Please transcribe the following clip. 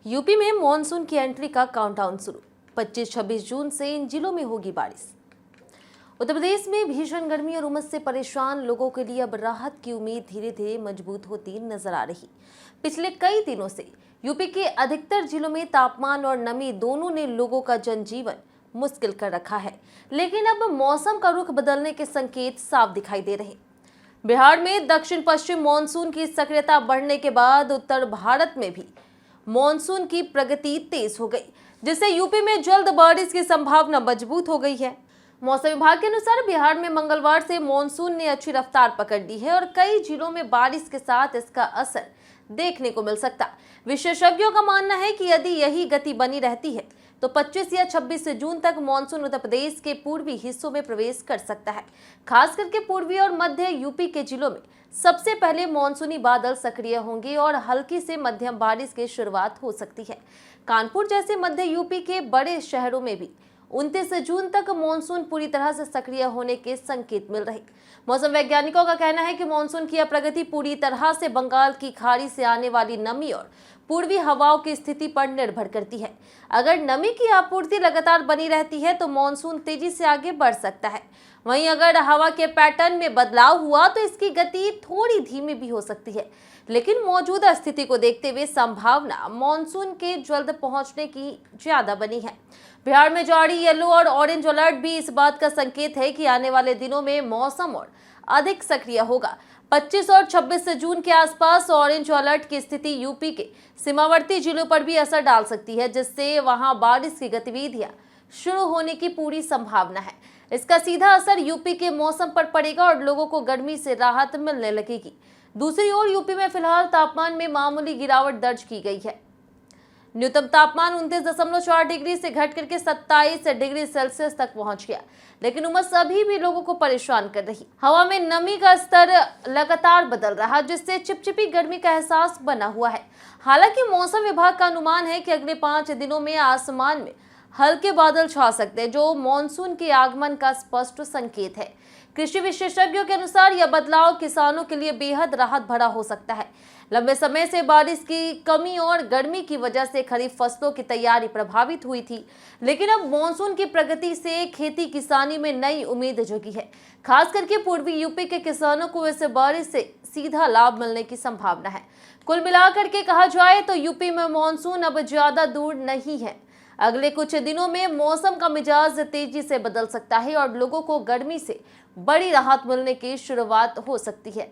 UP में monsoon की entry का काउंटडाउन शुरू। 25-26 जून से इन जिलों में होगी बारिश। उत्तर प्रदेश में भीषण गर्मी और उमस से परेशान लोगों के लिए अब राहत की उम्मीद धीरे धीरे मजबूत होती नजर आ रही। पिछले कई दिनों से यूपी के अधिकतर जिलों में तापमान और नमी दोनों ने लोगों का जनजीवन मुश्किल कर रखा है, लेकिन अब मौसम का रुख बदलने के संकेत साफ दिखाई दे रहे। बिहार में दक्षिण पश्चिम मानसून की सक्रियता बढ़ने के बाद उत्तर भारत में भी मानसून की प्रगति तेज हो गई, जिससे यूपी में जल्द बारिश की संभावना मजबूत हो गई है। मौसम विभाग के अनुसार बिहार में मंगलवार से मानसून ने अच्छी रफ्तार पकड़ ली है और कई जिलों में बारिश के साथ इसका असर देखने को मिल सकता। विशेषज्ञों का मानना है कि यदि यही गति बनी रहती है तो 25 या 26 जून तक मानसून उत्तर प्रदेश के पूर्वी हिस्सों में प्रवेश कर सकता है। खास करके पूर्वी और मध्य यूपी के जिलों में सबसे पहले मानसूनी बादल सक्रिय होंगे और हल्की से मध्यम बारिश की शुरुआत हो सकती है। कानपुर जैसे मध्य यूपी के बड़े शहरों में भी 29 जून तक मानसून पूरी तरह से सक्रिय होने के संकेत मिल रहे। मौसम वैज्ञानिकों का कहना है कि मानसून की प्रगति पूरी तरह से बंगाल की खाड़ी से आने वाली नमी और पूर्वी हवाओं की स्थिति पर निर्भर करती है। अगर नमी की आपूर्ति लगातार बनी रहती है तो मानसून तेजी से आगे बढ़ सकता है। वहीं अगर हवा के पैटर्न में बदलाव हुआ तो इसकी गति थोड़ी धीमी भी हो सकती है, लेकिन मौजूदा स्थिति को देखते हुए संभावना मानसून के जल्द पहुंचने की ज्यादा बनी है। बिहार में जारी येलो और ऑरेंज अलर्ट भी इस बात का संकेत है कि आने वाले दिनों में मौसम और अधिक सक्रिय होगा। 25 और 26 जून के आसपास ऑरेंज अलर्ट की स्थिति यूपी के सीमावर्ती जिलों पर भी असर डाल सकती है, जिससे वहां बारिश की गतिविधियां शुरू होने की पूरी संभावना है। इसका सीधा असर यूपी के मौसम पर पड़ेगा और लोगों को गर्मी से राहत मिलने लगेगी। दूसरी ओर यूपी में फिलहाल तापमान में मामूली गिरावट दर्ज की गई है। न्यूनतम तापमान 29.4 डिग्री से घट करके 27 डिग्री सेल्सियस तक पहुंच गया, लेकिन उमस अभी भी लोगों को परेशान कर रही। हवा में नमी का स्तर लगातार बदल रहा, जिससे चिपचिपी गर्मी का एहसास बना हुआ है। हालांकि मौसम विभाग का अनुमान है कि अगले 5 दिनों में आसमान में हल्के बादल छा सकते हैं, जो मानसून के आगमन का स्पष्ट संकेत है। कृषि विशेषज्ञों के अनुसार यह बदलाव किसानों के लिए बेहद राहत भरा हो सकता है। लंबे समय से बारिश की कमी और गर्मी की वजह से खरीफ फसलों की तैयारी प्रभावित हुई थी, लेकिन अब मानसून की प्रगति से खेती किसानी में नई उम्मीद जगी है। खास करके पूर्वी यूपी के किसानों को इस बारिश से सीधा लाभ मिलने की संभावना है। कुल मिलाकर के कहा जाए तो यूपी में मानसून अब ज्यादा दूर नहीं है। अगले कुछ दिनों में मौसम का मिजाज तेजी से बदल सकता है और लोगों को गर्मी से बड़ी राहत मिलने की शुरुआत हो सकती है।